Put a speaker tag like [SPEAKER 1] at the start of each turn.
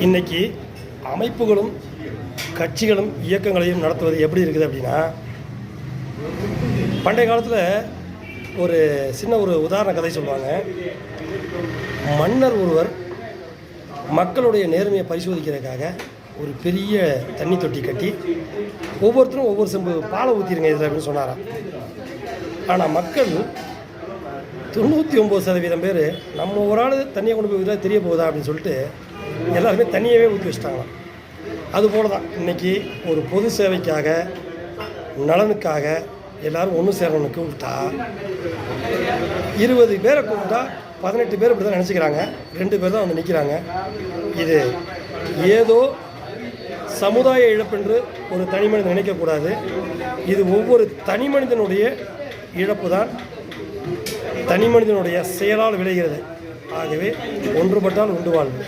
[SPEAKER 1] இன்றைக்கி அமைப்புகளும் கட்சிகளும் இயக்கங்களையும் நடத்துவது எப்படி இருக்குது அப்படின்னா, பண்டைய காலத்தில் ஒரு சின்ன உதாரண கதை சொல்லுவாங்க. மன்னர் ஒருவர் மக்களுடைய நேர்மையை பரிசோதிக்கிறதுக்காக ஒரு பெரிய தண்ணி தொட்டி கட்டி ஒவ்வொருத்தரும் ஒவ்வொரு செம்பு பாலை ஊற்றிருங்க இதில் அப்படின்னு சொன்னாராம். ஆனால் மக்கள் 99% பேர் நம்ம ஒரு ஆள் தண்ணியை கொண்டு போய் இதில் தெரிய போகுதா அப்படின்னு சொல்லிட்டு எல்லாருமே தண்ணியவே ஊற்றி வச்சிட்டாங்களாம். அதுபோல தான் இன்றைக்கி ஒரு பொது சேவைக்காக நலனுக்காக எல்லோரும் ஒன்று சேரணும்னு கூப்பிட்டா 20 பேரை கூப்பிட்டா 18 பேர் இப்படி தான் நினச்சிக்கிறாங்க, 2 பேர் தான் வந்து நிற்கிறாங்க. இது ஏதோ சமுதாய இழப்பென்று ஒரு தனி மனிதன் நினைக்கக்கூடாது. இது ஒவ்வொரு தனி மனிதனுடைய இழப்பு தான் தனி மனிதனுடைய செயலால் விளைகிறது. ஆகவே ஒன்றுபட்டால் உண்டு வாழ்வு.